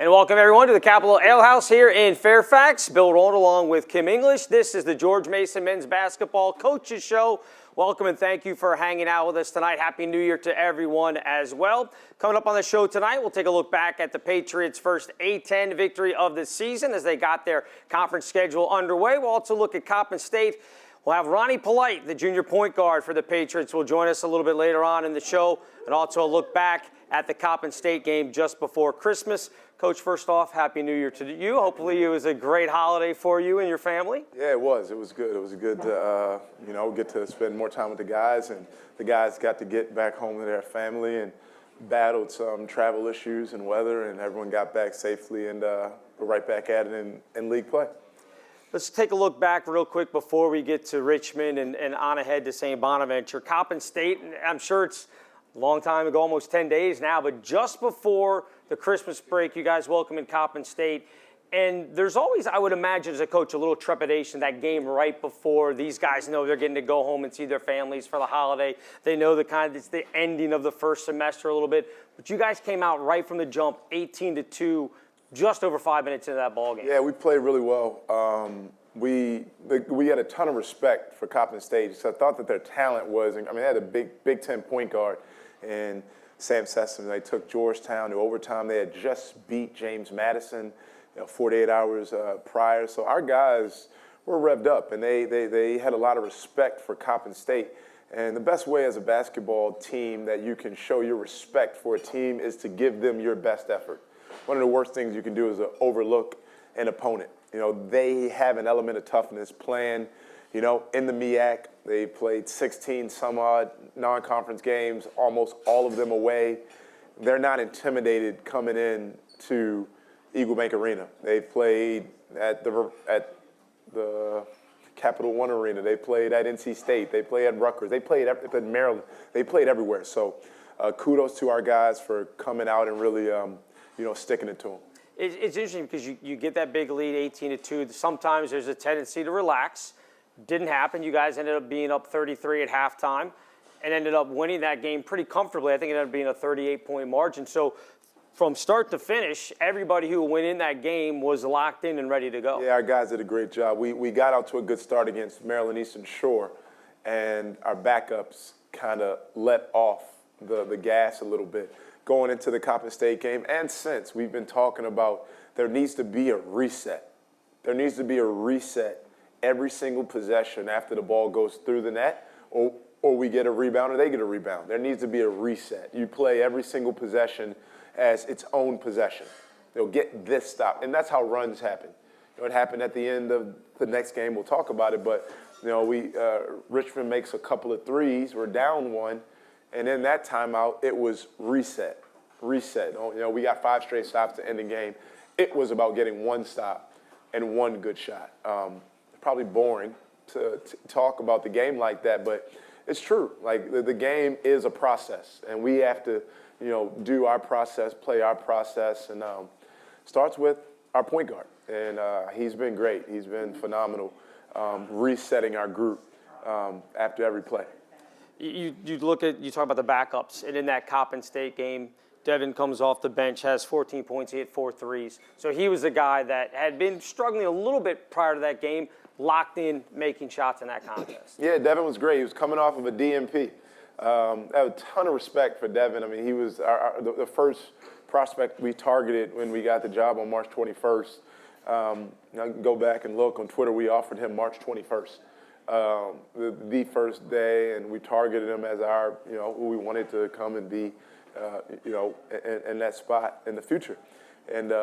And welcome everyone to the Capital Ale House here in Fairfax. Bill Rowland along with Kim English. This is the George Mason Men's Basketball Coaches Show. Welcome and thank you for hanging out with us tonight. Happy New Year to everyone as well. Coming up on the show tonight, we'll take a look back at the Patriots' first A-10 victory of the season as they got their conference schedule underway. We'll also look at Coppin State. We'll have Ronnie Polite, the junior point guard for the Patriots, will join us a little bit later on in the show, and also a look back at the Coppin State game just before Christmas. Coach, first off, Happy New Year to you. Hopefully it was a great holiday for you and your family. Yeah, it was. It was good. It was good to, get to spend more time with the guys, and the guys got to get back home to their family and battled some travel issues and weather, and everyone got back safely, and we're right back at it in league play. Let's take a look back real quick before we get to Richmond and on ahead to St. Bonaventure. Coppin State, I'm sure it's a long time ago, almost 10 days now, but just before the Christmas break, you guys welcomed Coppin State. And there's always, I would imagine as a coach, a little trepidation that game right before. These guys know they're getting to go home and see their families for the holiday. They know it's the ending of the first semester a little bit. But you guys came out right from the jump, 18-2, just over 5 minutes into that ball game. Yeah, we played really well. We had a ton of respect for Coppin State. So I thought that their talent was, they had a Big Ten point guard and Sam Sessom. They took Georgetown to overtime. They had just beat James Madison 48 hours prior. So our guys were revved up, and they had a lot of respect for Coppin State. And the best way as a basketball team that you can show your respect for a team is to give them your best effort. One of the worst things you can do is to overlook an opponent. They have an element of toughness playing, in the MEAC. They played 16 some odd non-conference games, almost all of them away. They're not intimidated coming in to Eagle Bank Arena. They played at the Capital One Arena. They played at NC State. They played at Rutgers. They played at Maryland. They played everywhere. So kudos to our guys for coming out and really, sticking it to them. It's interesting because you get that big lead, 18-2. Sometimes there's a tendency to relax. Didn't happen. You guys ended up being up 33 at halftime and ended up winning that game pretty comfortably. I think it ended up being a 38-point margin. So from start to finish, everybody who went in that game was locked in and ready to go. Yeah, our guys did a great job. We got out to a good start against Maryland Eastern Shore, and our backups kind of let off the gas a little bit. Going into the Coppin State game, and since we've been talking about there needs to be a reset. There needs to be a reset every single possession after the ball goes through the net, or we get a rebound or they get a rebound. There needs to be a reset. You play every single possession as its own possession. They'll get this stop, and that's how runs happen. It happened at the end of the next game. We'll talk about it, but Richmond makes a couple of threes. We're down one. And in that timeout, it was reset. We got 5 straight stops to end the game. It was about getting one stop and one good shot. Probably boring to talk about the game like that, but it's true. Like the game is a process, and we have to, do our process, play our process, and starts with our point guard. And he's been great. He's been phenomenal, resetting our group after every play. You talk about the backups, and in that Coppin State game, Devin comes off the bench, has 14 points, he hit 4 threes. So he was the guy that had been struggling a little bit prior to that game, locked in, making shots in that contest. Yeah, Devin was great. He was coming off of a DNP. I have a ton of respect for Devin. He was the first prospect we targeted when we got the job on March 21st. I can go back and look on Twitter. We offered him March 21st. The first day, and we targeted him as our, who we wanted to come and be, in that spot in the future. And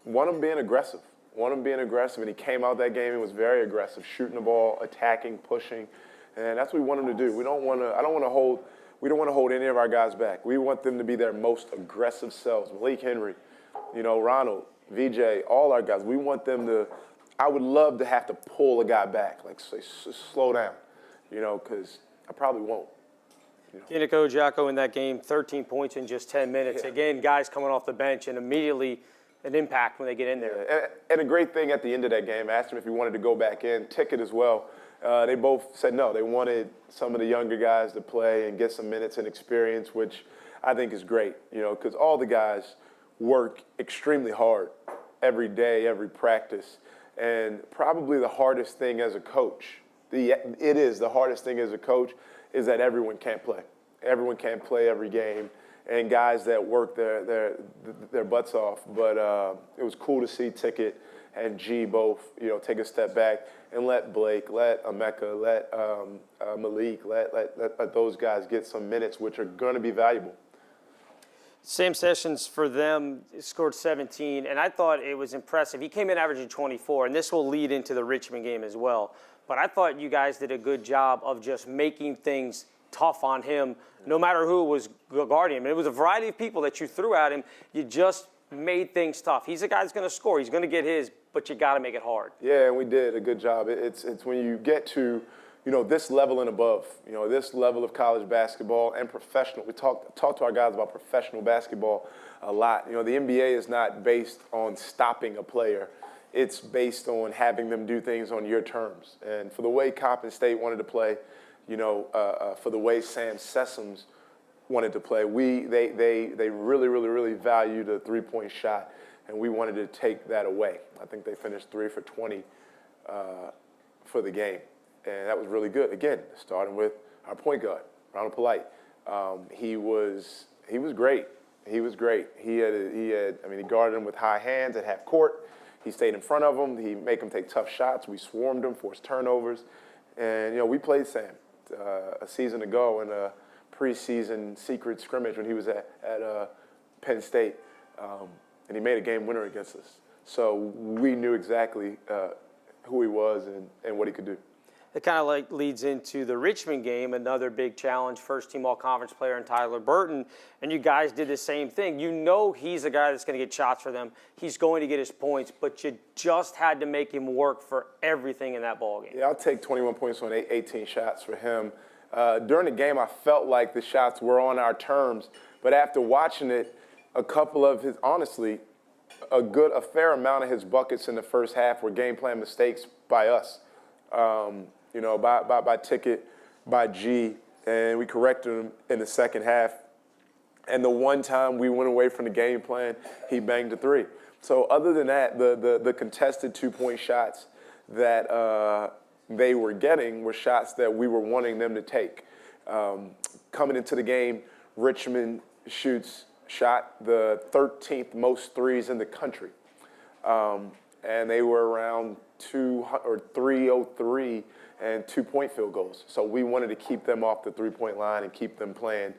want him being aggressive. And he came out that game and was very aggressive, shooting the ball, attacking, pushing. And that's what we want him to do. We don't want to hold any of our guys back. We want them to be their most aggressive selves. Malik Henry, Ronald, VJ, all our guys. We want them to. I would love to have to pull a guy back, like say, slow down, because I probably won't. Kenico Jacko in that game, 13 points in just 10 minutes. Yeah. Again, guys coming off the bench and immediately an impact when they get in there. Yeah. And a great thing at the end of that game, I asked him if he wanted to go back in, ticket as well. They both said no. They wanted some of the younger guys to play and get some minutes and experience, which I think is great, because all the guys work extremely hard every day, every practice. And probably the hardest thing as a coach, it is the hardest thing as a coach, is that everyone can't play. Everyone can't play every game, and guys that work their butts off. But it was cool to see Ticket and G both, take a step back and let Blake, let Emeka, let Malik, let those guys get some minutes, which are going to be valuable. Sam Sessions for them scored 17, and I thought it was impressive. He came in averaging 24, and this will lead into the Richmond game as well. But I thought you guys did a good job of just making things tough on him, no matter who was guarding him. And it was a variety of people that you threw at him. You just made things tough. He's a guy that's going to score. He's going to get his, but you got to make it hard. Yeah, and we did a good job. It's when you get to this level and above, this level of college basketball and professional. We talk to our guys about professional basketball a lot. The NBA is not based on stopping a player. It's based on having them do things on your terms. And for the way Coppin State wanted to play, for the way Sam Sessions wanted to play, they really valued a three-point shot, and we wanted to take that away. I think they finished 3 for 20 for the game. And that was really good. Again, starting with our point guard, Ronald Polite. He was great. He was great. He guarded him with high hands at half court. He stayed in front of him. He made him take tough shots. We swarmed him, forced turnovers. And, we played Sam a season ago in a preseason secret scrimmage when he was at Penn State. And he made a game winner against us. So we knew exactly who he was and what he could do. It kind of leads into the Richmond game, another big challenge, first-team all-conference player in Tyler Burton, and you guys did the same thing. He's a guy that's going to get shots for them. He's going to get his points, but you just had to make him work for everything in that ballgame. Yeah, I'll take 21 points on 18 shots for him. During the game, I felt like the shots were on our terms, but after watching it, a couple of his, honestly, a fair amount of his buckets in the first half were game plan mistakes by us. By Ticket, by G, and we corrected him in the second half. And the one time we went away from the game plan, he banged a three. So other than that, the contested two-point shots that they were getting were shots that we were wanting them to take. Coming into the game, Richmond shot the 13th most threes in the country. And they were around 303 and 2-point field goals. So we wanted to keep them off the three-point line and keep them playing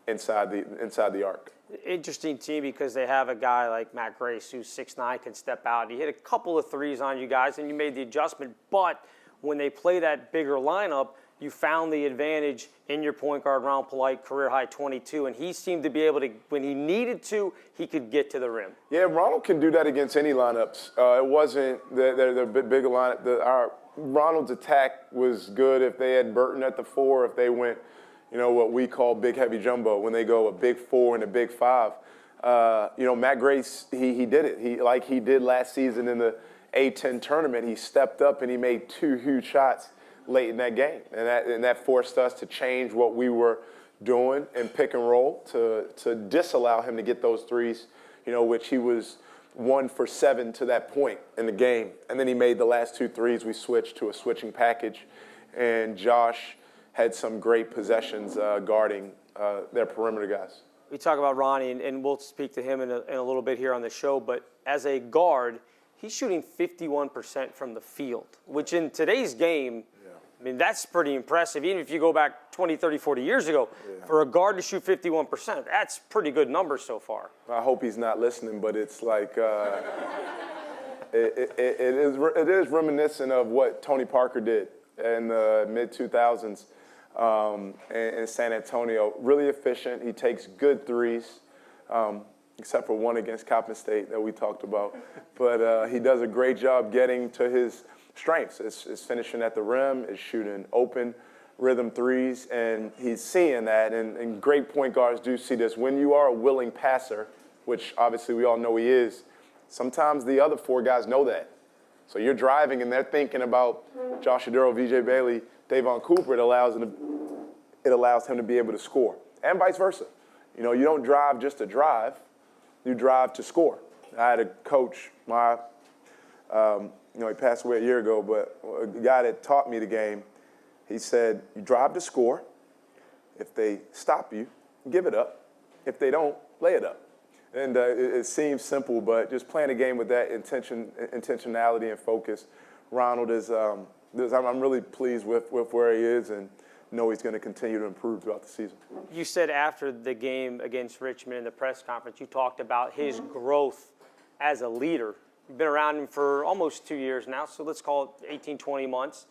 inside the arc. Interesting team because they have a guy like Matt Grace who's 6'9", can step out. He hit a couple of threes on you guys, and you made the adjustment. But when they play that bigger lineup, you found the advantage in your point guard, Ronald Polite, career-high 22, and he seemed to be able to, when he needed to, he could get to the rim. Yeah, Ronald can do that against any lineups. It wasn't the bigger lineup. Ronald's attack was good if they had Burton at the 4, if they went, what we call big, heavy jumbo, when they go a big 4 and a big 5. Matt Grace, he did it. Like he did last season in the A-10 tournament, he stepped up and he made 2 huge shots late in that game. And that forced us to change what we were doing and pick and roll to disallow him to get those threes, which he was 1 for 7 to that point in the game. And then he made the last 2 threes. We switched to a switching package. And Josh had some great possessions guarding their perimeter guys. We talk about Ronnie, and we'll speak to him in a little bit here on the show, but as a guard, he's shooting 51% from the field, which in today's game, that's pretty impressive. Even if you go back 20, 30, 40 years ago, for a guard to shoot 51%, that's pretty good numbers so far. I hope he's not listening, but it's like it is reminiscent of what Tony Parker did in the mid-2000s in San Antonio. Really efficient. He takes good threes, except for one against Coppin State that we talked about. But he does a great job getting to his strengths. It's finishing at the rim, it's shooting open rhythm threes, and he's seeing that, and great point guards do see this. When you are a willing passer, which obviously we all know he is, sometimes the other 4 guys know that. So you're driving and they're thinking about Josh Aduro, VJ Bailey, Davon Cooper. It allows him to be able to score, and vice versa. You don't drive just to drive. you drive to score. I had a coach, he passed away a year ago, but a guy that taught me the game, he said, you drive to score. If they stop you, give it up. If they don't, lay it up. And it seems simple, but just playing a game with that intentionality and focus, Ronald I'm really pleased with where he is and know he's going to continue to improve throughout the season. You said after the game against Richmond in the press conference, you talked about his growth as a leader. You've been around him for almost 2 years now, so let's call it 18, 20 months.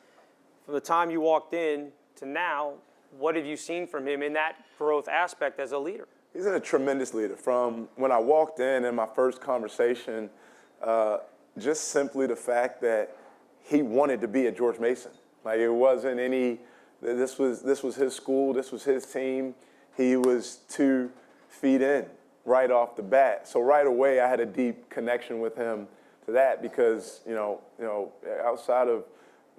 From the time you walked in to now, what have you seen from him in that growth aspect as a leader? He's a tremendous leader. From when I walked in my first conversation, just simply the fact that he wanted to be at George Mason. Like it wasn't any, this was his school, this was his team. He was 2 feet in right off the bat. So right away I had a deep connection with him to that because, outside of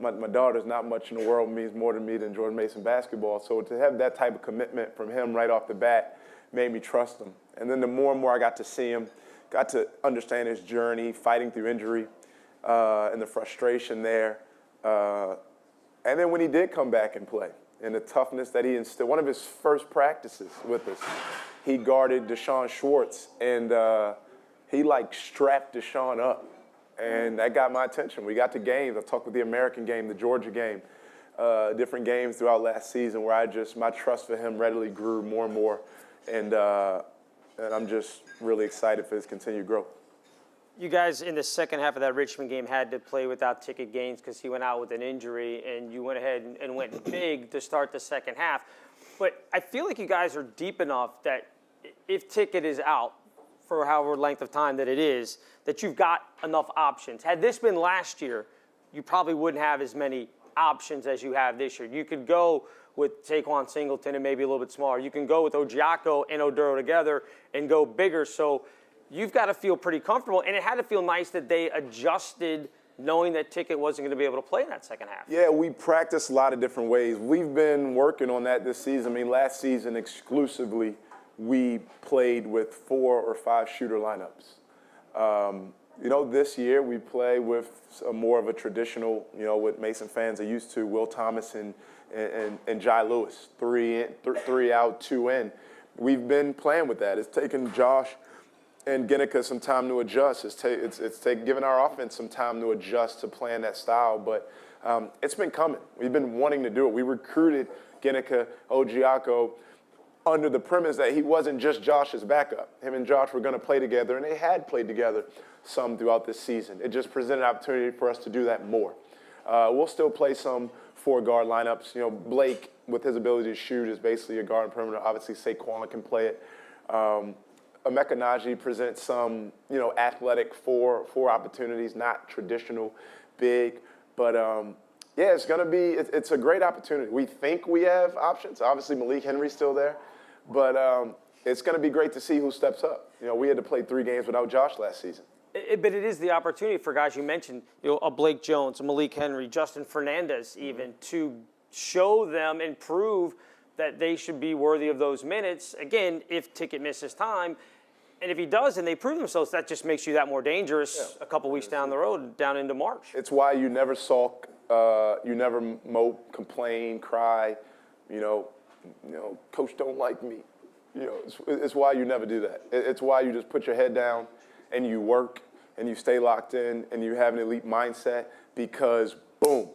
my daughter's not much in the world means more to me than George Mason basketball. So to have that type of commitment from him right off the bat made me trust him. And then the more and more I got to see him, got to understand his journey, fighting through injury, and the frustration there. And then when he did come back and play, and the toughness that he instilled, one of his first practices with us, he guarded Deshaun Schwartz, and he strapped Deshaun up. And that got my attention. We got to games. I talked with the American game, the Georgia game, different games throughout last season where my trust for him readily grew more and more. And I'm just really excited for his continued growth. You guys in the second half of that Richmond game had to play without Ticket Gaines because he went out with an injury, and you went ahead and went big to start the second half. But I feel like you guys are deep enough that if Ticket is out for however length of time that it is, that you've got enough options. Had this been last year, you probably wouldn't have as many options as you have this year. You could go with Taquan Singleton and maybe a little bit smaller. You can go with Ojiako and Oduro together and go bigger. So you've got to feel pretty comfortable, and it had to feel nice that they adjusted knowing that Ticket wasn't going to be able to play in that second half. Yeah, we practiced a lot of different ways. We've been working on that this season. I mean, last season exclusively, we played with 4 or 5 shooter lineups. This year we play with more of a traditional, what Mason fans are used to, Will Thomas and Jai Lewis, 3 out, 2 in. We've been playing with that. It's taken Josh and Ginneke some time to adjust. It's given our offense some time to adjust to playing that style, but it's been coming. We've been wanting to do it. We recruited Ginneke, Ojiako, under the premise that he wasn't just Josh's backup. Him and Josh were going to play together, and they had played together some throughout this season. It just presented an opportunity for us to do that more. We'll still play some 4-guard lineups. Blake, with his ability to shoot, is basically a guard and perimeter. Obviously, Saquon can play it. Emeka Naji presents some, athletic 4 opportunities, not traditional big, but it's going to be, it's a great opportunity. We think we have options. Obviously, Malik Henry's still there, but it's going to be great to see who steps up. We had to play 3 games without Josh last season. But it is the opportunity for guys you mentioned, a Blake Jones, a Malik Henry, Justin Fernandez even, to show them and prove that they should be worthy of those minutes. Again, if Ticket misses time, and if he does and they prove themselves, that just makes you that more dangerous a couple weeks down the road, down into March. It's why you never sulk, you never mope, complain, cry, coach don't like me. It's why you never do that. It's why you just put your head down and you work and you stay locked in and you have an elite mindset because, boom,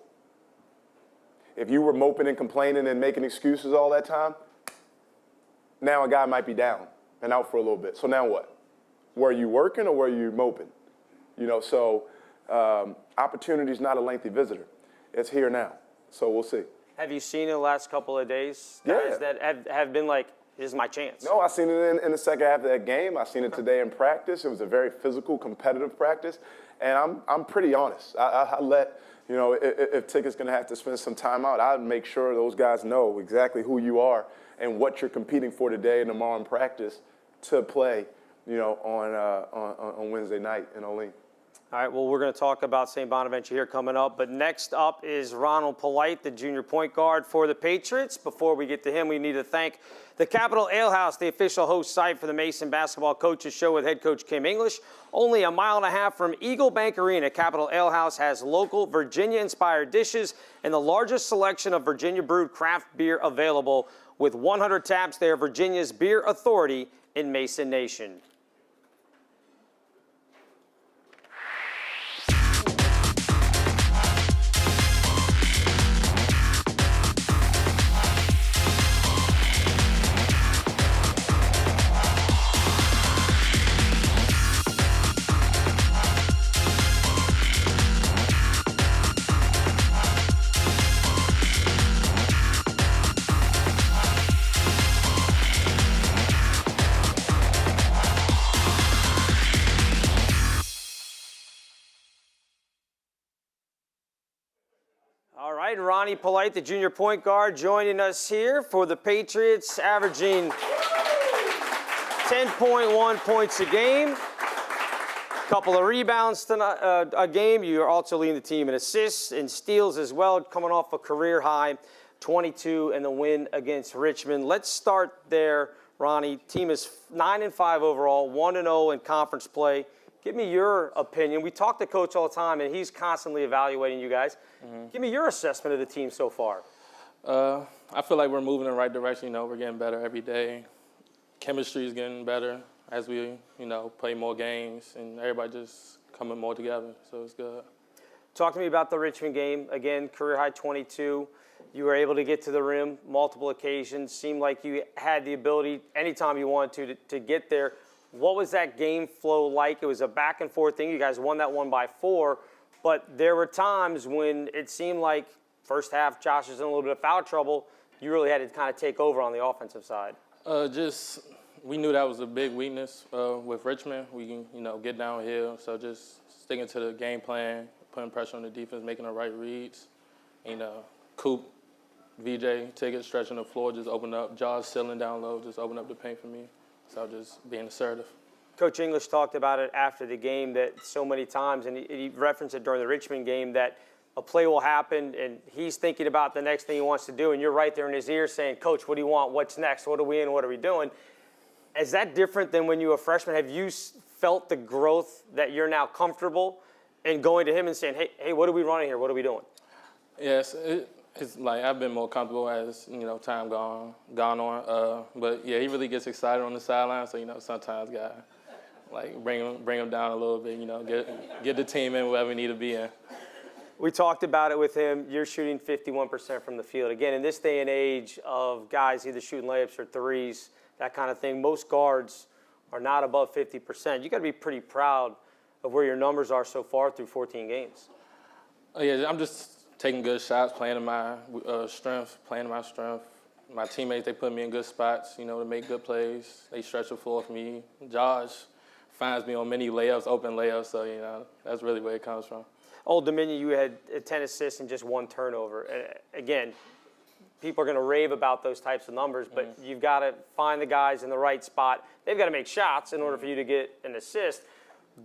if you were moping and complaining and making excuses all that time, now a guy might be down and out for a little bit. So now what? Were you working or were you moping? Opportunity's not a lengthy visitor. It's here now. So we'll see. Have you seen in the last couple of days guys that have been like, this is my chance? No, I seen it in the second half of that game. I seen it today in practice. It was a very physical, competitive practice. And I'm pretty honest. I let, if Ticket's going to have to spend some time out, I'd make sure those guys know exactly who you are and what you're competing for today and tomorrow in practice to play, on Wednesday night in Olean. All right, well, we're going to talk about St. Bonaventure here coming up, but next up is Ronald Polite, the junior point guard for the Patriots. Before we get to him, we need to thank the Capital Ale House, the official host site for the Mason Basketball Coaches Show with head coach Kim English. Only a mile and a half from Eagle Bank Arena, Capital Ale House has local Virginia-inspired dishes and the largest selection of Virginia-brewed craft beer available. With 100 taps, they are Virginia's beer authority in Mason Nation. All right, Ronnie Polite, the junior point guard, joining us here for the Patriots, averaging 10.1 points a game, couple of rebounds tonight, a game. You're also leading the team in assists and steals as well, coming off a career high 22 in the win against Richmond. Let's start there, Ronnie. Team is 9-5 overall, 1-0 in conference play. Give me your opinion. We talk to Coach all the time, and he's constantly evaluating you guys. Give me your assessment of the team so far. I feel like we're moving in the right direction. You know, we're getting better every day. Chemistry is getting better as we, play more games, and everybody just coming more together. So it's good. Talk to me about the Richmond game. Again, career high 22. You were able to get to the rim multiple occasions. Seemed like you had the ability anytime you wanted to get there. What was that game flow like? It was a back and forth thing. You guys won that one by 4, but there were times when it seemed like first half Josh was in a little bit of foul trouble. You really had to kind of take over on the offensive side. We knew that was a big weakness with Richmond. We can, get downhill. So just sticking to the game plan, putting pressure on the defense, making the right reads. Coop, VJ, taking stretching the floor, just open up. Josh sealing down low, just open up the paint for me. So just being assertive. Coach English talked about it after the game that so many times, and he referenced it during the Richmond game, that a play will happen and he's thinking about the next thing he wants to do, and you're right there in his ear saying, Coach, what do you want? What's next? What are we in? What are we doing? Is that different than when you were a freshman? Have you felt the growth that you're now comfortable in going to him and saying, hey, what are we running here? What are we doing? Yes, it's like I've been more comfortable as, time gone on. But, yeah, he really gets excited on the sideline. So, sometimes got like bring him down a little bit, get the team in wherever we need to be in. We talked about it with him. You're shooting 51% from the field. Again, in this day and age of guys either shooting layups or threes, that kind of thing, most guards are not above 50%. You got to be pretty proud of where your numbers are so far through 14 games. Yeah, I'm just taking good shots, playing to my strength. My teammates, they put me in good spots, to make good plays. They stretch the floor for me. Josh finds me on many layups, open layups, so, that's really where it comes from. Old Dominion, you had 10 assists and just 1 turnover. Again, people are going to rave about those types of numbers, but you've got to find the guys in the right spot. They've got to make shots in order for you to get an assist,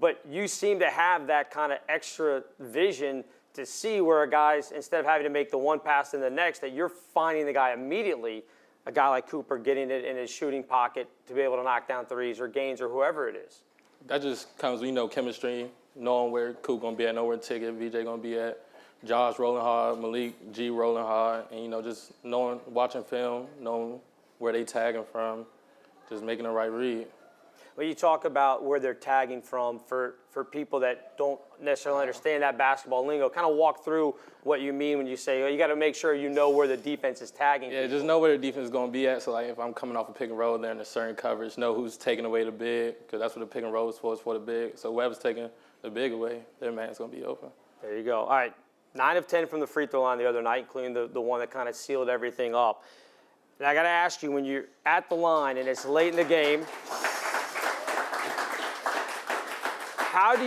but you seem to have that kind of extra vision to see where a guy's, instead of having to make the one pass and the next, that you're finding the guy immediately, a guy like Cooper getting it in his shooting pocket to be able to knock down threes or Gaines or whoever it is. That just comes with, chemistry, knowing where Coop going to be at, know where the ticket, VJ going to be at, Josh rolling hard, Malik G rolling hard, and, just knowing, watching film, knowing where they tagging from, just making the right read. Well, you talk about where they're tagging from for people that don't necessarily understand that basketball lingo. Kind of walk through what you mean when you say, you got to make sure you know where the defense is tagging. Yeah, just know where the defense is going to be at. So, like, if I'm coming off a pick and roll, they're in a certain coverage, know who's taking away the big, because that's what the pick and roll is for the big. So whoever's taking the big away, their man's going to be open. There you go. All right, 9 of 10 from the free throw line the other night, including the one that kind of sealed everything up. And I got to ask you, when you're at the line and it's late in the game, how do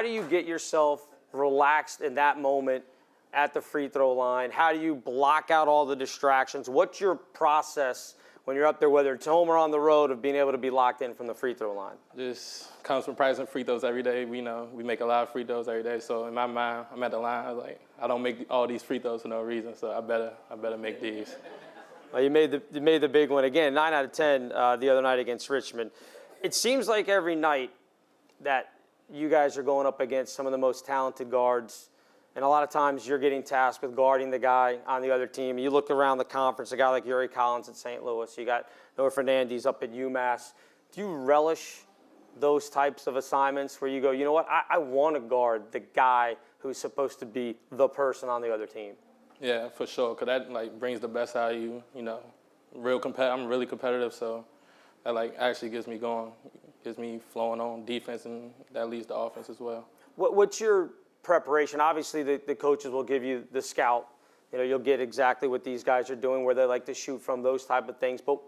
you get yourself relaxed in that moment at the free throw line? How do you block out all the distractions? What's your process when you're up there, whether it's home or on the road, of being able to be locked in from the free throw line? Just comes from practicing free throws every day. We know we make a lot of free throws every day. So in my mind, I'm at the line. I'm like, I don't make all these free throws for no reason. So I better make these. Well, you made the big one again, 9 out of 10 the other night against Richmond. It seems like every night that you guys are going up against some of the most talented guards, and a lot of times you're getting tasked with guarding the guy on the other team. You look around the conference, a guy like Yuri Collins at St. Louis, you got Noah Fernandes up at UMass. Do you relish those types of assignments where you go, you know what, I want to guard the guy who's supposed to be the person on the other team? Yeah, for sure. Cause that like brings the best out of you. You know, I'm really competitive, so that like actually gets me going, gets me flowing on defense, and that leads to offense as well. What's your preparation? Obviously, the coaches will give you the scout. You know, you'll get exactly what these guys are doing, where they like to shoot from, those type of things. But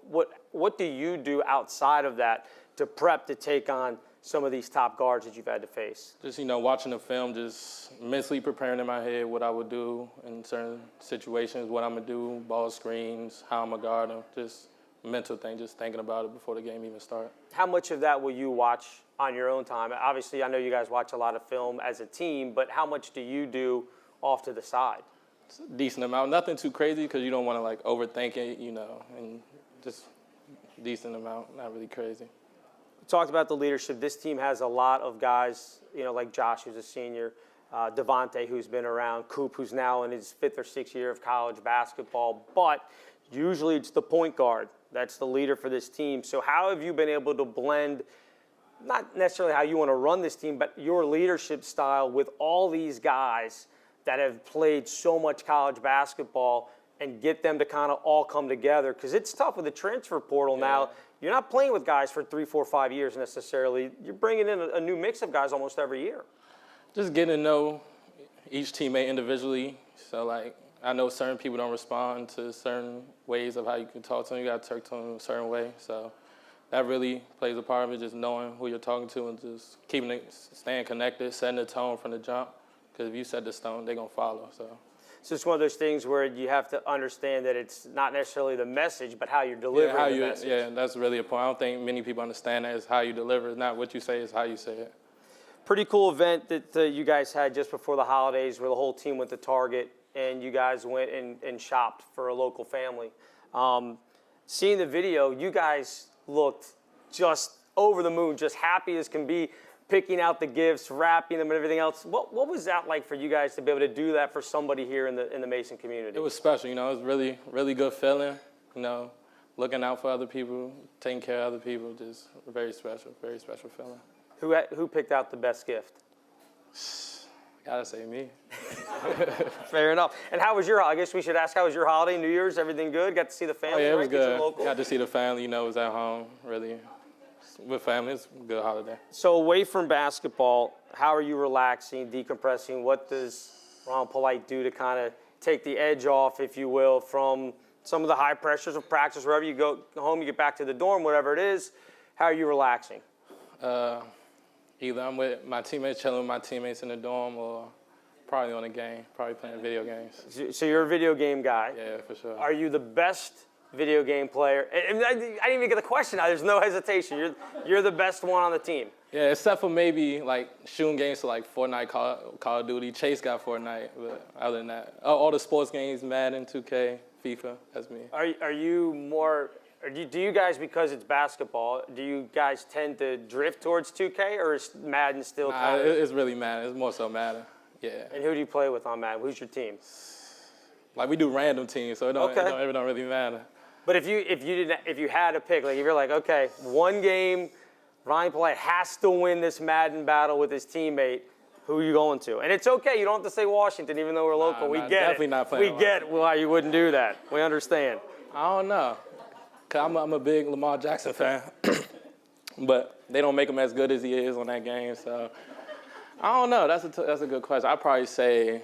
what do you do outside of that to prep to take on some of these top guards that you've had to face? Just, you know, watching the film, just mentally preparing in my head what I would do in certain situations, what I'm going to do, ball screens, how I'm going to guard them, just mental thing, just thinking about it before the game even starts. How much of that will you watch on your own time? Obviously, I know you guys watch a lot of film as a team, but how much do you do off to the side? It's a decent amount. Nothing too crazy because you don't want to, like, overthink it, you know, and just decent amount, not really crazy. Talked about the leadership. This team has a lot of guys, you know, like Josh, who's a senior, Devontae, who's been around, Coop, who's now in his 5th or 6th year of college basketball. But usually it's the point guard that's the leader for this team. So how have you been able to blend, not necessarily how you want to run this team, but your leadership style with all these guys that have played so much college basketball and get them to kind of all come together? Because it's tough with the transfer portal now. You're not playing with guys for 3, 4, 5 years necessarily. You're bringing in a new mix of guys almost every year. Just getting to know each teammate individually. So, like, I know certain people don't respond to certain ways of how you can talk to them. You got to talk to them a certain way. So that really plays a part of it, just knowing who you're talking to and just staying connected, setting the tone from the jump. Because if you set the tone, they're going to follow. So it's one of those things where you have to understand that it's not necessarily the message, but how you're delivering the message. Yeah, that's really a point. I don't think many people understand that. It's how you deliver. It's not what you say, it's how you say it. Pretty cool event that you guys had just before the holidays where the whole team went to Target and you guys went and shopped for a local family. Seeing the video, you guys looked just over the moon, just happy as can be, picking out the gifts, wrapping them, and everything else. What was that like for you guys to be able to do that for somebody here in the Mason community? It was special, you know. It was really, really good feeling, you know, looking out for other people, taking care of other people. Just very special feeling. Who picked out the best gift? Gotta say me. Fair enough. And how was your? I guess we should ask, how was your holiday, New Year's? Everything good? Got to see the family? Oh yeah, it was right? good. Got to see the family. You know, it was at home. Really. With family, it's a good holiday. So away from basketball, how are you relaxing, decompressing? What does Ron Polite do to kind of take the edge off, if you will, from some of the high pressures of practice? Wherever you go home, you get back to the dorm, whatever it is. How are you relaxing? Either I'm with my teammates, chilling with my teammates in the dorm, or probably on a game, probably playing video games. So you're a video game guy. Yeah, for sure. Are you the best video game player? And I didn't even get the question out. There's no hesitation. You're the best one on the team. Yeah, except for maybe like shooting games to like Fortnite, Call of Duty. Chase got Fortnite, but other than that, all the sports games, Madden, 2K, FIFA, that's me. Are you more? Do you guys, because it's basketball, do you guys tend to drift towards 2K, or is Madden still kind of? It's really Madden. It's more so Madden. Yeah. And who do you play with on Madden? Who's your team? Like, we do random teams, so it don't really matter. But if you had to pick, like if you're like, okay, one game, Ryan Polite has to win this Madden battle with his teammate, who are you going to? And it's okay, you don't have to say Washington, even though we're local. We get definitely it. Not playing we get why you wouldn't do that. We understand. I don't know. Cause I'm a big Lamar Jackson fan, but they don't make him as good as he is on that game. So I don't know. That's a good question. I'd probably say,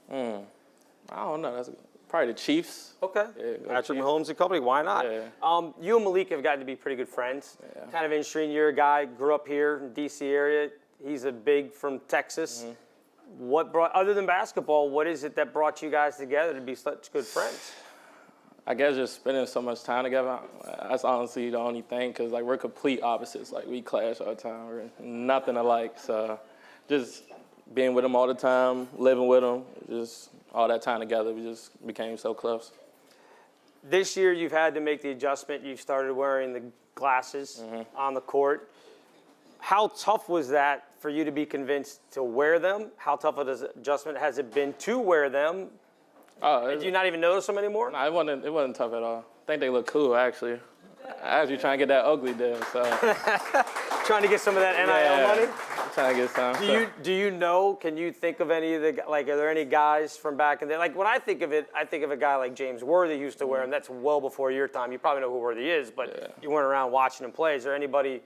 I don't know. Probably the Chiefs. Okay. Yeah, Patrick Mahomes and company. Why not? Yeah. You and Malik have gotten to be pretty good friends. Yeah. Kind of interesting. You're a guy grew up here in D.C. area. He's a big from Texas. Mm-hmm. Other than basketball, what is it that brought you guys together to be such good friends? I guess just spending so much time together, that's honestly the only thing, because like we're complete opposites. Like we clash all the time. We're nothing alike. So just being with them all the time, living with them, just all that time together, we just became so close. This year you've had to make the adjustment. You've started wearing the glasses on the court. How tough was that for you to be convinced to wear them? How tough of an adjustment has it been to wear them? Oh, Do you not even notice them anymore? Nah, it wasn't tough at all. I think they look cool, actually. I was trying to get that ugly deal, so. Trying to get some of that NIL money? I'm trying to get some. Do you know, can you think of any of the, like, are there any guys from back in the, like, when I think of it, I think of a guy like James Worthy used to wear them. That's well before your time. You probably know who Worthy is, but you weren't around watching him play. Is there anybody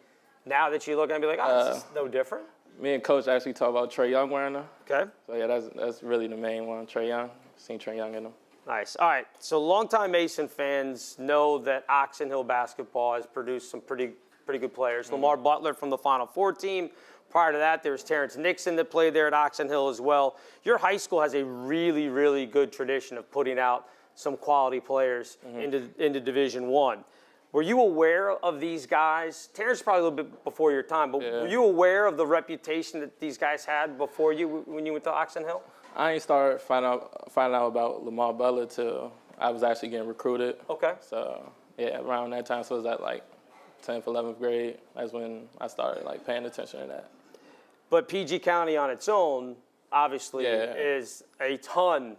now that you look at and be like, oh, this is no different? Me and Coach actually talked about Trae Young wearing them. Okay. So, yeah, that's really the main one, Trae Young. Seen Trae Young in them. Nice. All right. So longtime Mason fans know that Oxon Hill basketball has produced some pretty good players. Lamar Butler from the Final Four team. Prior to that, there was Terrence Nixon that played there at Oxon Hill as well. Your high school has a really, really good tradition of putting out some quality players into Division I. Were you aware of these guys? Terrence is probably a little bit before your time, but were you aware of the reputation that these guys had before you when you went to Oxon Hill? I ain't started finding out about Lamar Butler till I was actually getting recruited. Okay. So, yeah, around that time, so it was at like 10th, 11th grade. That's when I started like paying attention to that. But PG County on its own, obviously, is a ton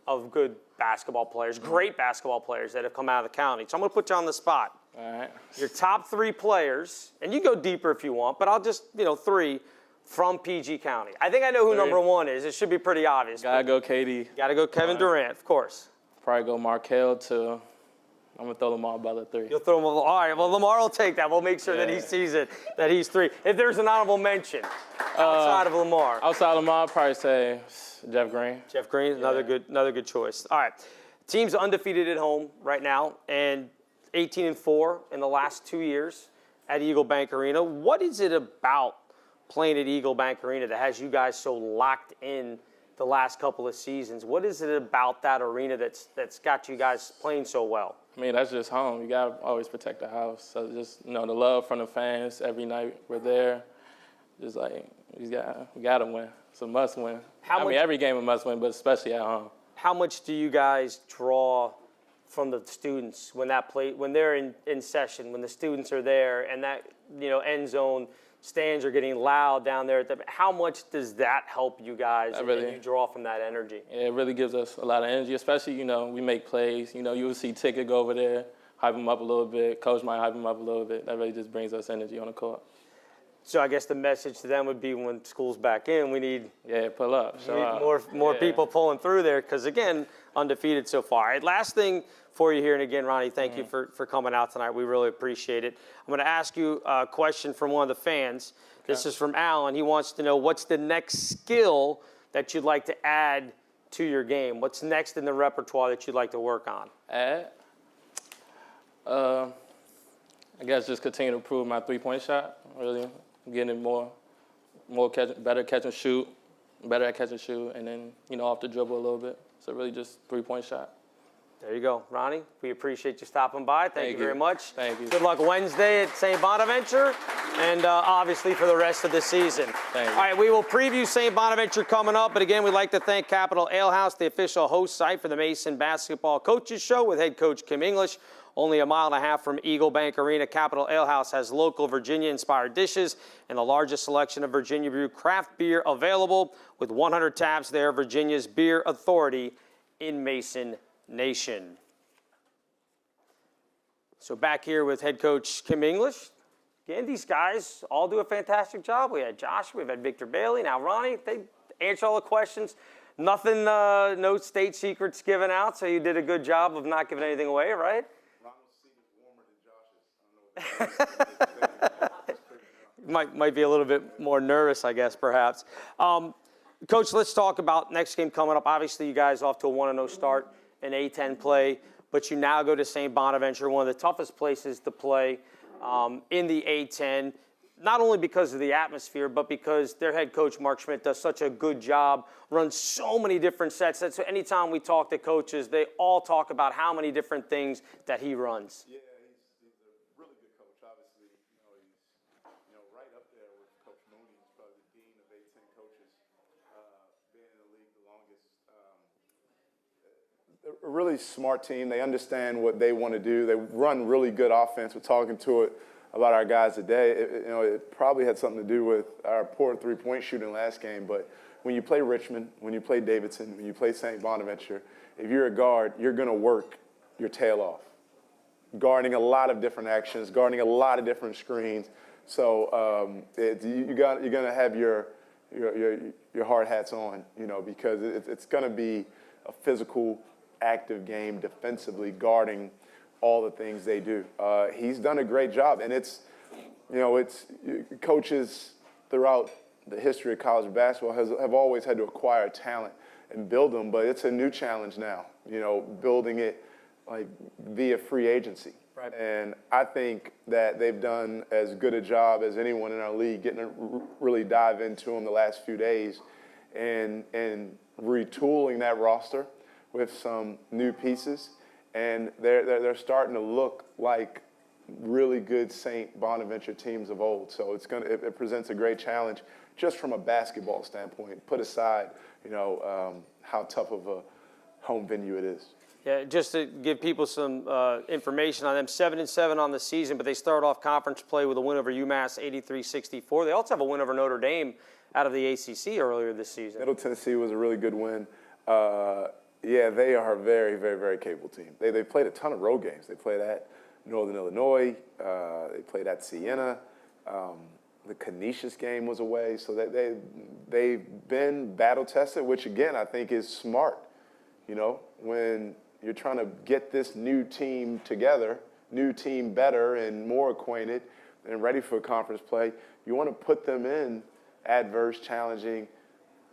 of good basketball players, great basketball players that have come out of the county. So I'm going to put you on the spot. All right. Your top 3 players, and you go deeper if you want, but I'll just, 3 from PG County. I think I know who number 1 is. It should be pretty obvious. Gotta go KD. Gotta go Kevin Durant, of course. Probably go Markelle to, I'm gonna throw Lamar Butler 3. You'll throw him, all right, well, Lamar will take that. We'll make sure that he sees it, that he's 3. If there's an honorable mention outside of Lamar. Outside of Lamar, I'd probably say Jeff Green. Jeff Green, another good choice. All right, team's undefeated at home right now, and 18-4 in the last 2 years at Eagle Bank Arena. What is it about playing at Eagle Bank Arena that has you guys so locked in the last couple of seasons? What is it about that arena that's got you guys playing so well? I mean, that's just home. You gotta always protect the house. So just, the love from the fans every night we're there. Just like, we gotta win. It's a must win. I mean, every game a must win, but especially at home. How much do you guys draw from the students when they're in session, when the students are there and that, end zone stands are getting loud down there? How much does that help you guys and you draw from that energy? Yeah, it really gives us a lot of energy, especially, we make plays. You will see Ticket go over there, hype him up a little bit. Coach might hype him up a little bit. That really just brings us energy on the court. So I guess the message to them would be when school's back in, we need pull up. more people pulling through there because, again, undefeated so far. All right, last thing for you here, and again, Ronnie, thank you for coming out tonight. We really appreciate it. I'm going to ask you a question from one of the fans. Okay. This is from Alan. He wants to know, what's the next skill that you'd like to add to your game? What's next in the repertoire that you'd like to work on? I guess just continue to improve my three-point shot, really getting it better catch and shoot, better at catch and shoot, and then, off the dribble a little bit. So really just three-point shot. There you go. Ronnie, we appreciate you stopping by. Thank you very much. Thank you. Good luck Wednesday at St. Bonaventure and obviously for the rest of the season. Thank you. All right, we will preview St. Bonaventure coming up. But again, we'd like to thank Capital Ale House, the official host site for the Mason Basketball Coaches Show with head coach Kim English. Only a mile and a half from Eagle Bank Arena, Capital Ale House has local Virginia-inspired dishes and the largest selection of Virginia Brew craft beer available with 100 taps there, Virginia's beer authority in Mason Nation. So back here with head coach Kim English. Again, these guys all do a fantastic job. We had Josh, we've had Victor Bailey, now Ronnie. They answer all the questions. Nothing, no state secrets given out, so you did a good job of not giving anything away, right? Ronald's seat is warmer than Josh's. Might be a little bit more nervous, I guess, perhaps. Coach, let's talk about next game coming up. Obviously, you guys off to a 1-0 start in A10 play, but you now go to St. Bonaventure, one of the toughest places to play in the A10. not only because of the atmosphere, but because their head coach, Mark Schmidt, does such a good job, runs so many different sets. That's anytime we talk to coaches, they all talk about how many different things that he runs. Yeah, he's a really good coach. Obviously, he's right up there with Coach Mooney. He's probably the dean of A-10 coaches, being in the league the longest. They're a really smart team. They understand what they want to do. They run really good offense. We're talking to it about our guys today. It probably had something to do with our poor three-point shooting last game, but when you play Richmond, when you play Davidson, when you play St. Bonaventure, if you're a guard, you're going to work your tail off, guarding a lot of different actions, guarding a lot of different screens. So you're going to have your hard hats on, because it's going to be a physical, active game defensively, guarding all the things they do. He's done a great job, and it's coaches throughout the history of college basketball have always had to acquire talent and build them, but it's a new challenge now, building it like via free agency. Right. And I think that they've done as good a job as anyone in our league, getting to really dive into them the last few days and retooling that roster with some new pieces. And they're starting to look like really good St. Bonaventure teams of old. So it presents a great challenge just from a basketball standpoint. Put aside, how tough of a home venue it is. Yeah, just to give people some information on them, 7-7 on the season, but they start off conference play with a win over UMass, 83-64. They also have a win over Notre Dame out of the ACC earlier this season. Middle Tennessee was a really good win. Yeah, they are a very, very, very capable team. They played a ton of road games. They played at Northern Illinois. They played at Siena. The Canisius game was away. So they've been battle-tested, which, again, I think is smart. When you're trying to get this new team together, new team better and more acquainted and ready for conference play, you want to put them in adverse, challenging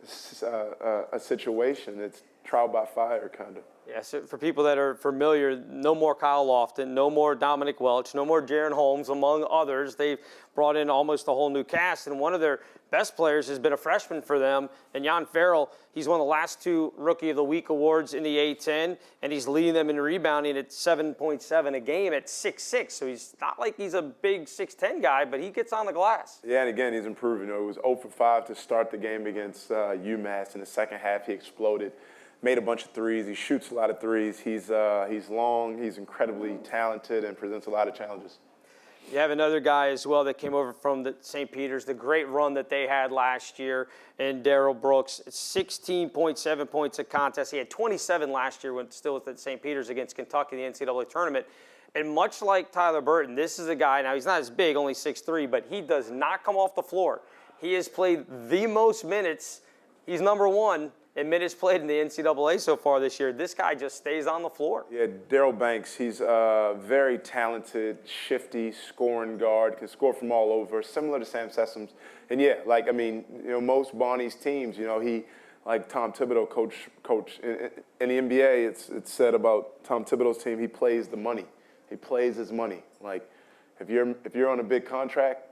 a situation. It's trial by fire, kind of. Yeah, so for people that are familiar, no more Kyle Lofton, no more Dominic Welch, no more Jaron Holmes, among others. They've brought in almost a whole new cast, and one of their best players has been a freshman for them, and Jan Farrell. He's won the last 2 Rookie of the Week awards in the A-10, and he's leading them in rebounding at 7.7 a game at 6'6". So he's not like he's a big 6'10 guy, but he gets on the glass. Yeah, and again, he's improving. It was 0 for 5 to start the game against UMass. In the second half, he exploded. Made a bunch of threes. He shoots a lot of threes. He's long. He's incredibly talented and presents a lot of challenges. You have another guy as well that came over from the St. Peter's, the great run that they had last year, and Darrell Brooks, 16.7 points a contest. He had 27 last year when still with the St. Peter's against Kentucky in the NCAA tournament. And much like Tyler Burton, this is a guy, now he's not as big, only 6'3", but he does not come off the floor. He has played the most minutes. He's number 1 in minutes played in the NCAA so far this year. This guy just stays on the floor. Yeah, Daryl Banks, he's a very talented, shifty scoring guard, can score from all over, similar to Sam Sessoms. And yeah, most Bonnie's teams, he, like Tom Thibodeau, coach in the NBA, it's said about Tom Thibodeau's team, he plays the money. He plays his money. Like, if you're on a big contract,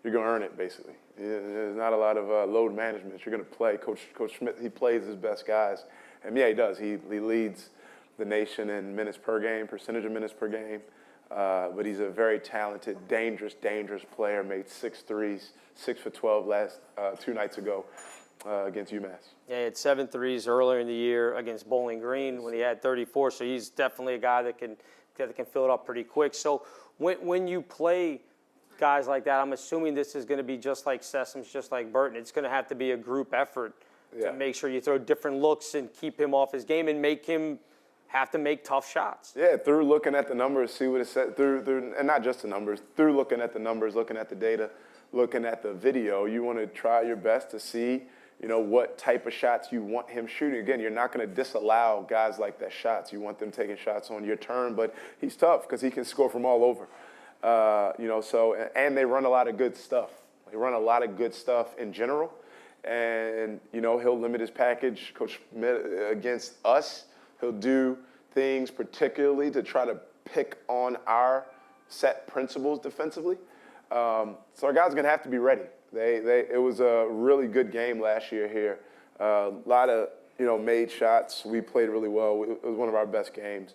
you're going to earn it, basically. There's not a lot of load management. You're going to play. Coach Schmidt, he plays his best guys. And, yeah, he does. He leads the nation in minutes per game, percentage of minutes per game. But he's a very talented, dangerous player. Made 6 threes, 6 for 12 last 2 nights ago against UMass. Yeah, he had 7 threes earlier in the year against Bowling Green when he had 34. So he's definitely a guy that can fill it up pretty quick. So when you play guys like that, I'm assuming this is going to be just like Sessoms, just like Burton. It's going to have to be a group effort to make sure you throw different looks and keep him off his game and make him have to make tough shots. Yeah, through looking at the numbers, see what it said, and not just the numbers, through looking at the numbers, looking at the data, looking at the video, you want to try your best to see, what type of shots you want him shooting. Again, you're not going to disallow guys like that shots. You want them taking shots on your turn, but he's tough because he can score from all over. And they run a lot of good stuff. They run a lot of good stuff in general. And, he'll limit his package. Coach Schmidt, against us, he'll do things particularly to try to pick on our set principles defensively. So our guys are going to have to be ready. It was a really good game last year here. A lot of, made shots. We played really well. It was one of our best games.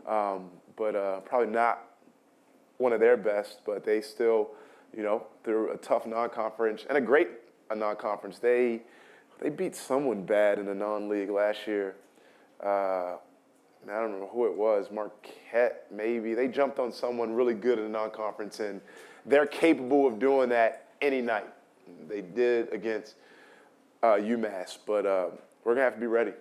But probably not one of their best, but they still, through a tough non-conference and a great non-conference, they beat someone bad in the non-league last year. I don't remember who it was, Marquette maybe. They jumped on someone really good in the non-conference, and they're capable of doing that any night. They did against UMass, but we're going to have to be ready.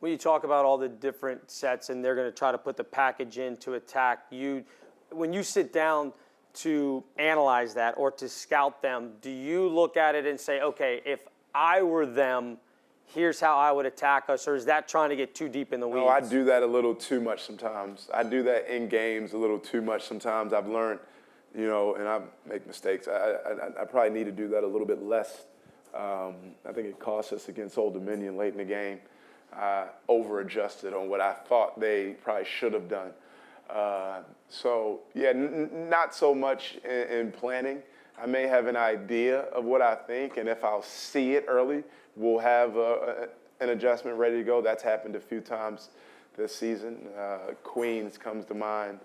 When you talk about all the different sets and they're going to try to put the package in to attack you, when you sit down to analyze that or to scout them, do you look at it and say, okay, if I were them, here's how I would attack us, or is that trying to get too deep in the weeds? No, I do that a little too much sometimes. I do that in games a little too much sometimes. I've learned, and I make mistakes. I probably need to do that a little bit less. I think it cost us against Old Dominion late in the game. I over-adjusted on what I thought they probably should have done. So, yeah, not so much in planning. I may have an idea of what I think, and if I'll see it early, we'll have an adjustment ready to go. That's happened a few times this season. Queens comes to mind.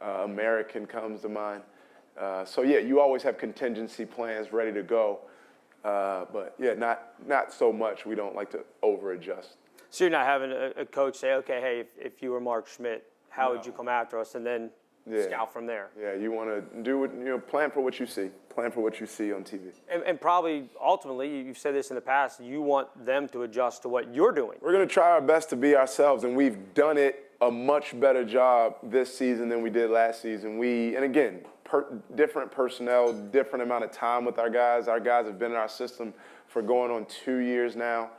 American comes to mind. So, yeah, you always have contingency plans ready to go. But, yeah, not so much. We don't like to over-adjust. So you're not having a coach say, okay, hey, if you were Mark Schmidt, how would you come after us, and then scout from there? Yeah, you want to do it, plan for what you see. Plan for what you see on TV. And probably, ultimately, you've said this in the past, you want them to adjust to what you're doing. We're going to try our best to be ourselves, and we've done it a much better job this season than we did last season. And again, different personnel, different amount of time with our guys. Our guys have been in our system for going on 2 years now.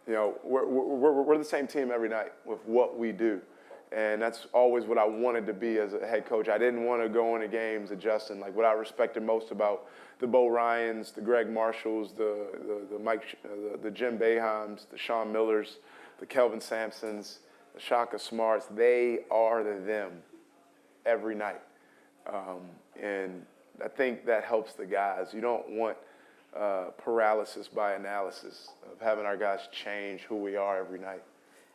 We're the same team every night with what we do. And that's always what I wanted to be as a head coach. I didn't want to go into games adjusting. Like what I respected most about the Bo Ryans, the Greg Marshalls, the Jim Boeheims, the Sean Millers, the Kelvin Sampsons, the Shaka Smarts, they are them every night. And I think that helps the guys. You don't want paralysis by analysis of having our guys change who we are every night.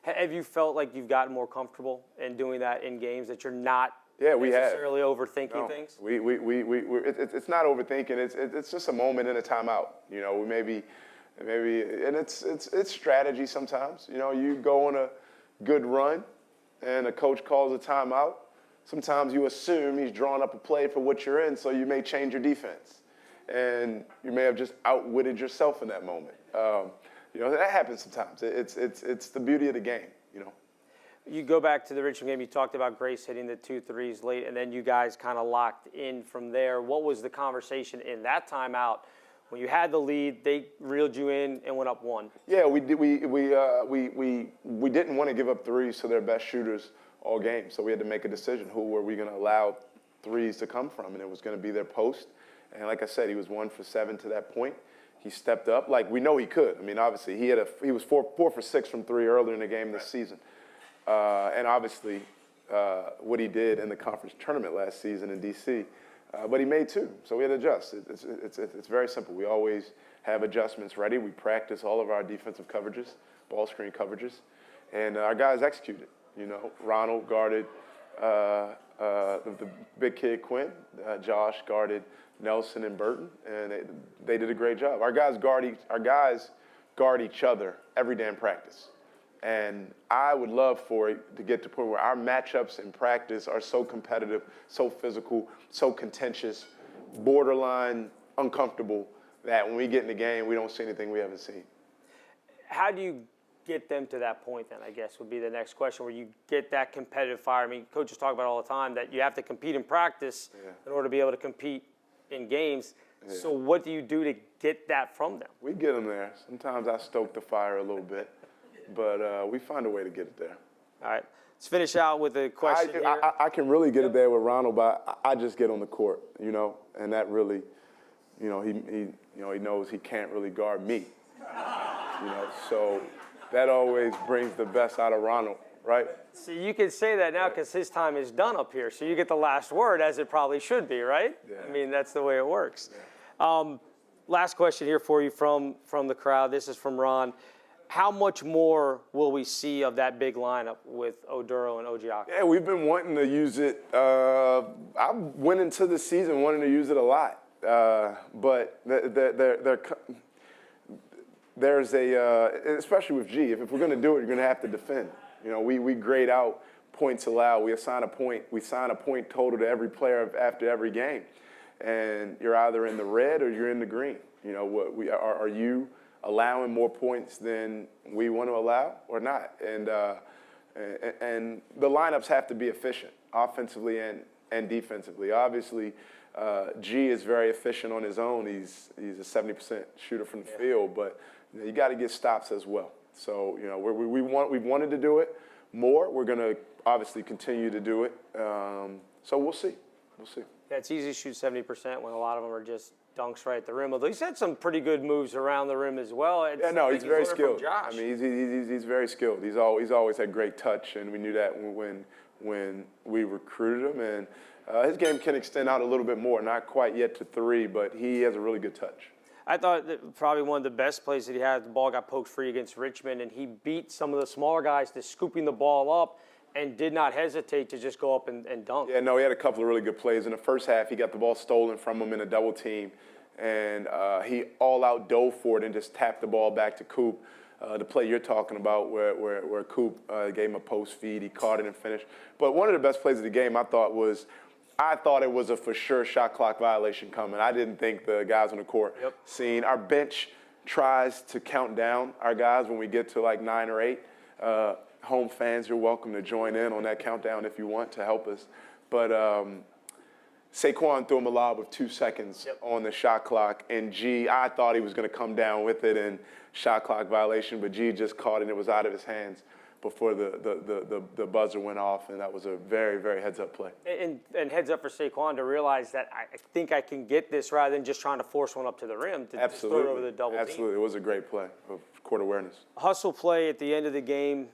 Have you felt like you've gotten more comfortable in doing that in games, that you're not we necessarily overthinking things? It's not overthinking. It's just a moment in a timeout. We maybe, and it's strategy sometimes. You go on a good run, and a coach calls a timeout. Sometimes you assume he's drawing up a play for what you're in, so you may change your defense, and you may have just outwitted yourself in that moment. That happens sometimes. It's the beauty of the game, You go back to the Richmond game, you talked about Grace hitting the 2 threes late, and then you guys kind of locked in from there. What was the conversation in that timeout? When you had the lead, they reeled you in and went up 1. Yeah, we didn't want to give up threes to their best shooters all game, so we had to make a decision. Who were we going to allow threes to come from? And it was going to be their post. And like I said, he was 1 for 7 to that point. He stepped up like we know he could. I mean, obviously, he was 4 for 6 from 3 earlier in the game this season. And obviously, what he did in the conference tournament last season in D.C. But he made 2, so we had to adjust. It's very simple. We always have adjustments ready. We practice all of our defensive coverages, ball screen coverages, and our guys executed. Ronald guarded the big kid Quinn. Josh guarded Nelson and Burton, and they did a great job. Our guys guard each other every day in practice. And I would love for it to get to the point where our matchups in practice are so competitive, so physical, so contentious, borderline uncomfortable, that when we get in the game, we don't see anything we haven't seen. How do you get them to that point then, I guess, would be the next question, where you get that competitive fire? I mean, coaches talk about it all the time that you have to compete in practice in order to be able to compete in games. Yeah. So what do you do to get that from them? We get them there. Sometimes I stoke the fire a little bit, but we find a way to get it there. All right. Let's finish out with a question here. I can really get it there with Ronald, but I just get on the court, and that really, he knows he can't really guard me, so that always brings the best out of Ronald, right? So you can say that now because his time is done up here. So you get the last word, as it probably should be, right? Yeah. I mean, that's the way it works. Last question here for you from the crowd. This is from Ron. How much more will we see of that big lineup with Oduro and Ojiaka? Yeah, we've been wanting to use it. I went into the season wanting to use it a lot, but there's especially with G, if we're going to do it, you're going to have to defend. You know, we grade out points allowed. We assign a point. We assign a point total to every player after every game, and you're either in the red or you're in the green. You know, are you allowing more points than we want to allow or not? And the lineups have to be efficient, offensively and defensively. Obviously, G is very efficient on his own. He's a 70% shooter from the field, but you got to get stops as well. So we've wanted to do it more. We're going to obviously continue to do it. So we'll see. We'll see. Yeah, it's easy to shoot 70% when a lot of them are just dunks right at the rim. Although he's had some pretty good moves around the rim as well. He's very skilled. Josh. I mean, he's very skilled. He's always had great touch, and we knew that when we recruited him. And his game can extend out a little bit more, not quite yet to 3, but he has a really good touch. I thought that probably one of the best plays that he had, the ball got poked free against Richmond, and he beat some of the smaller guys to scooping the ball up and did not hesitate to just go up and dunk. Yeah, no, he had a couple of really good plays. In the first half, he got the ball stolen from him in a double team, and he all-out dove for it and just tapped the ball back to Coop. The play you're talking about where Coop gave him a post feed, he caught it and finished. But one of the best plays of the game I thought it was a for sure shot clock violation coming. I didn't think the guys on the court seen. Our bench tries to count down our guys when we get to like 9 or 8. Home fans, you're welcome to join in on that countdown if you want to help us. But Saquon threw him a lob with 2 seconds on the shot clock, and G, I thought he was going to come down with it and shot clock violation, but G just caught it and it was out of his hands before the buzzer went off, and that was a very, very heads-up play. And heads up for Saquon to realize that I think I can get this rather than just trying to force one up to the rim to just throw it over the double team. Absolutely. It was a great play of court awareness. Hustle play at the end of the game.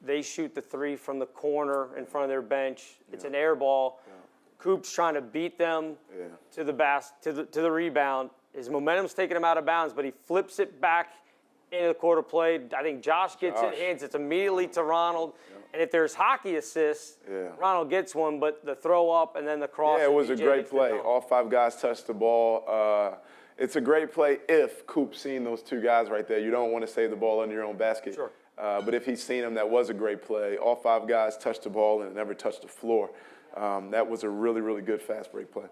They shoot the 3 from the corner in front of their bench. It's an air ball. Coop's trying to beat them to the rebound. His momentum's taking him out of bounds, but he flips it back into the quarter play. I think Josh gets it, hands it immediately to Ronald. And if there's hockey assists, Ronald gets one, but the throw up and then the cross. Yeah, it was a great play. All 5 guys touched the ball. It's a great play if Coop's seen those 2 guys right there. You don't want to save the ball under your own basket. Sure. But if he's seen them, that was a great play. All 5 guys touched the ball and it never touched the floor. That was a really, really good fast break play.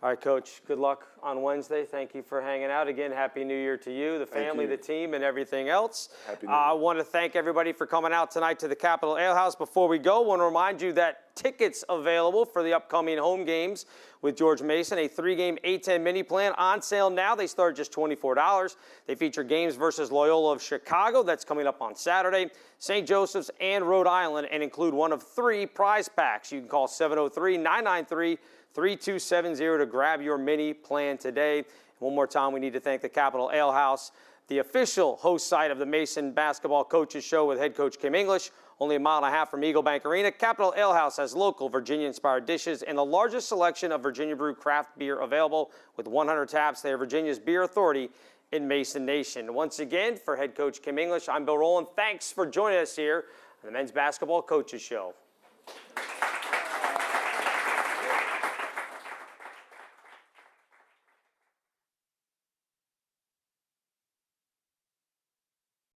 All right, Coach, good luck on Wednesday. Thank you for hanging out. Again, Happy New Year to you, the family, the team, and everything else. Happy New Year. I want to thank everybody for coming out tonight to the Capitol Ale House. Before we go, I want to remind you that tickets available for the upcoming home games with George Mason, a 3-game A-10 mini plan on sale now. They start at just $24. They feature games versus Loyola of Chicago. That's coming up on Saturday, St. Joseph's, and Rhode Island, and include one of 3 prize packs. You can call 703-993-3270 to grab your mini plan today. One more time, we need to thank the Capitol Ale House, the official host site of the Mason Basketball Coaches Show with head coach Kim English. Only a mile and a half from Eagle Bank Arena, Capitol Ale House has local Virginia-inspired dishes and the largest selection of Virginia Brew craft beer available. With 100 taps, they are Virginia's beer authority in Mason Nation. Once again, for head coach Kim English, I'm Bill Rowland. Thanks for joining us here on the Men's Basketball Coaches Show.